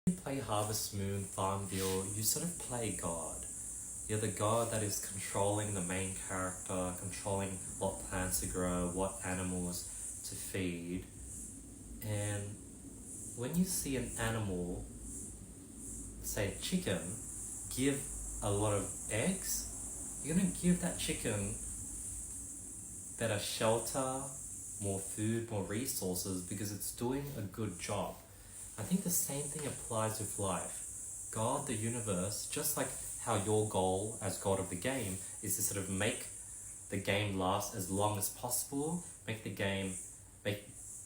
you play Harvest Moon, Farmville, you sort of play God. You're the God that is controlling the main character, controlling what plants to grow, what animals to feed. And when you see an animal, say a chicken, give a lot of eggs, you're going to give that chicken better shelter, more food, more resources because it's doing a good job. I think the same thing applies with life. God, the universe, just like how your goal as God of the game is to sort of make the game last as long as possible,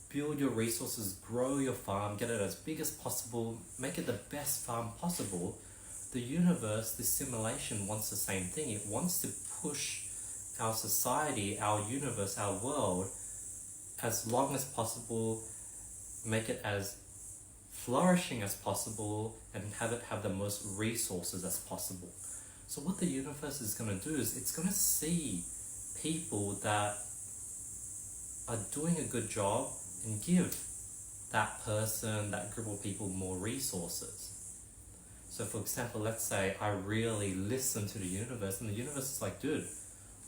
build your resources, grow your farm, get it as big as possible, make it the best farm possible. The universe, this simulation wants the same thing. It wants to push our society, our universe, our world as long as possible, make it as flourishing as possible, and have it have the most resources as possible. So what the universe is going to do is it's going to see people that are doing a good job and give that person, that group of people more resources. So for example, let's say I really listen to the universe and the universe is like, dude,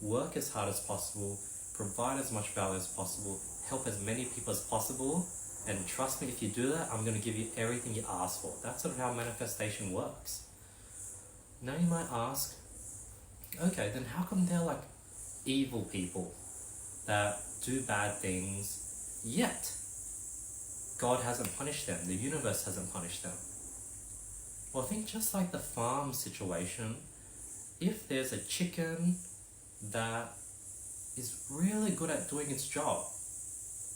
work as hard as possible, provide as much value as possible, help as many people as possible, and trust me, if you do that, I'm going to give you everything you ask for. That's sort of how manifestation works. Now you might ask, okay, then how come they're like evil people that do bad things, yet God hasn't punished them, the universe hasn't punished them? Well, I think just like the farm situation, if there's a chicken that is really good at doing its job,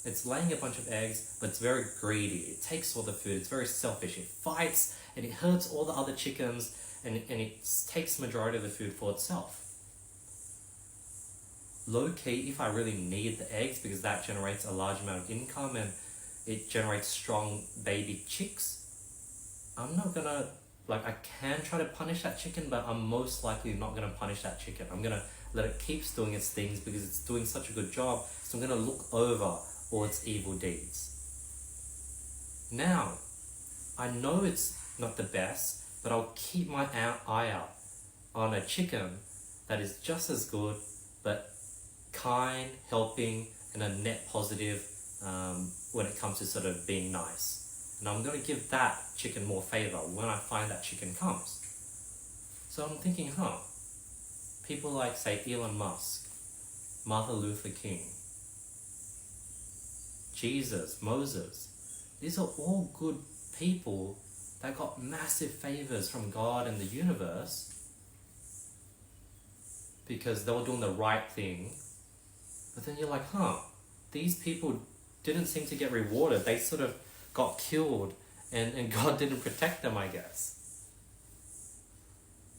it's laying a bunch of eggs, but it's very greedy. It takes all the food. It's very selfish. It fights and it hurts all the other chickens, and it takes the majority of the food for itself. Low key, if I really need the eggs because that generates a large amount of income and it generates strong baby chicks, I'm not gonna, I can try to punish that chicken, but I'm most likely not gonna punish that chicken. I'm gonna let it keep doing its things because it's doing such a good job. So I'm gonna look over all its evil deeds. Now, I know it's not the best, but I'll keep my eye out on a chicken that is just as good, but kind, helping, and a net positive when it comes to sort of being nice. And I'm going to give that chicken more favor when I find that chicken comes. So I'm thinking, people like, say, Elon Musk, Martin Luther King, Jesus, Moses, these are all good people that got massive favors from God and the universe because they were doing the right thing. But then you're like, these people didn't seem to get rewarded. They sort of got killed and God didn't protect them, I guess.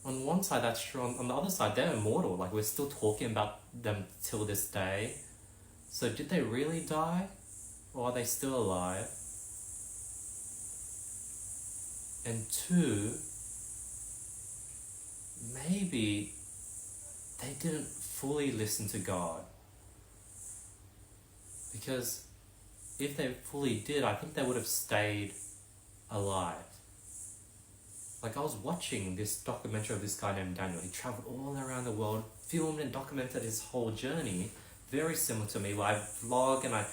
On one side, that's true. On the other side, they're immortal. Like, we're still talking about them till this day. So did they really die? Or are they still alive? And two, maybe they didn't fully listen to God. Because if they fully did, I think they would have stayed alive. Like, I was watching this documentary of this guy named Daniel. He traveled all around the world, filmed and documented his whole journey. Very similar to me, where I vlog and I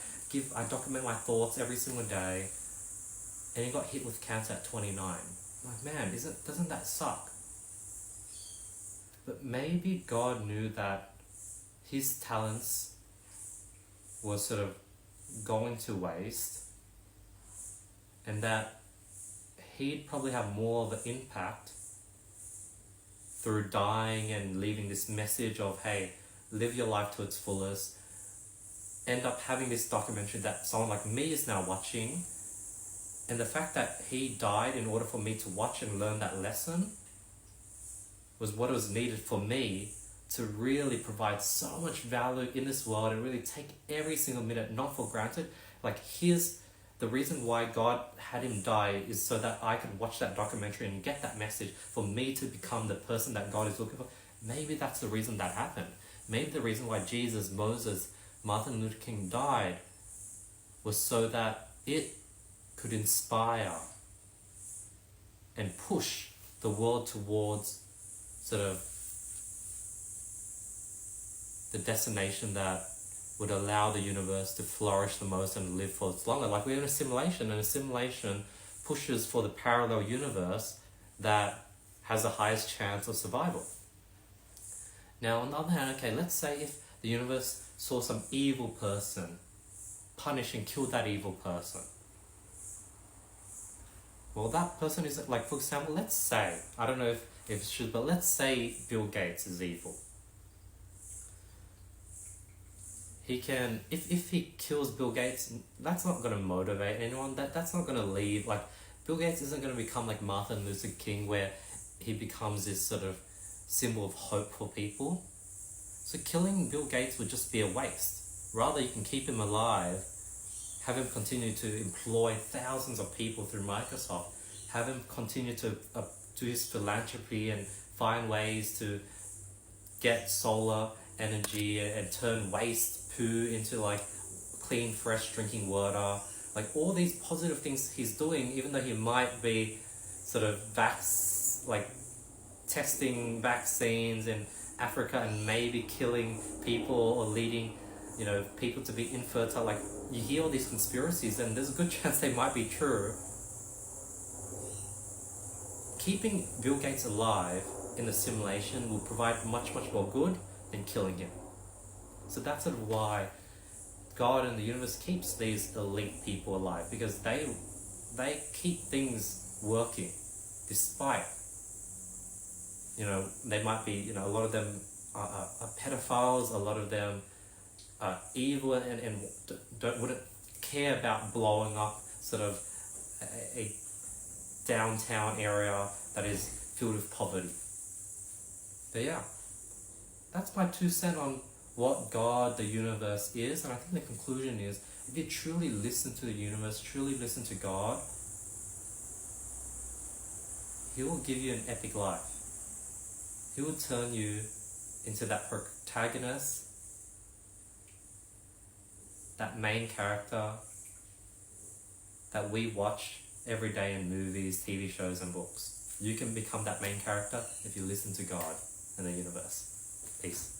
document my thoughts every single day. And he got hit with cancer at 29. I'm like, man, doesn't that suck? But maybe God knew that his talents were sort of going to waste, and that he'd probably have more of an impact through dying and leaving this message of, hey, live your life to its fullest, end up having this documentary that someone like me is now watching. And the fact that he died in order for me to watch and learn that lesson was what was needed for me to really provide so much value in this world and really take every single minute not for granted. Like, here's the reason why God had him die, is so that I could watch that documentary and get that message for me to become the person that God is looking for. Maybe that's the reason that happened. Maybe the reason why Jesus, Moses, Martin Luther King died was so that it could inspire and push the world towards sort of the destination that would allow the universe to flourish the most and live for its longer. Like we're in a simulation, and a simulation pushes for the parallel universe that has the highest chance of survival. Now, on the other hand, okay, let's say if the universe saw some evil person, punish and kill that evil person. Well, that person is, like, for example, let's say, I don't know if it should, but let's say Bill Gates is evil. He can, if he kills Bill Gates, that's not going to motivate anyone. That's not going to leave. Like, Bill Gates isn't going to become like Martin Luther King, where he becomes this sort of symbol of hope for people. So killing Bill Gates would just be a waste. Rather, you can keep him alive, have him continue to employ thousands of people through Microsoft, have him continue to do his philanthropy and find ways to get solar energy and turn waste poo into like clean, fresh drinking water. Like all these positive things he's doing, even though he might be sort of testing vaccines in Africa and maybe killing people or leading, people to be infertile. Like you hear all these conspiracies, and there's a good chance they might be true. Keeping Bill Gates alive in the simulation will provide much, much more good than killing him. So that's sort of why God and the universe keeps these elite people alive, because they keep things working despite, they might be, a lot of them are pedophiles, a lot of them are evil and wouldn't care about blowing up sort of a downtown area that is filled with poverty. But yeah, that's my 2 cents on what God, the universe is. And I think the conclusion is, if you truly listen to the universe, truly listen to God, He will give you an epic life. He will turn you into that protagonist, that main character that we watch every day in movies, TV shows, and books. You can become that main character if you listen to God and the universe. Peace.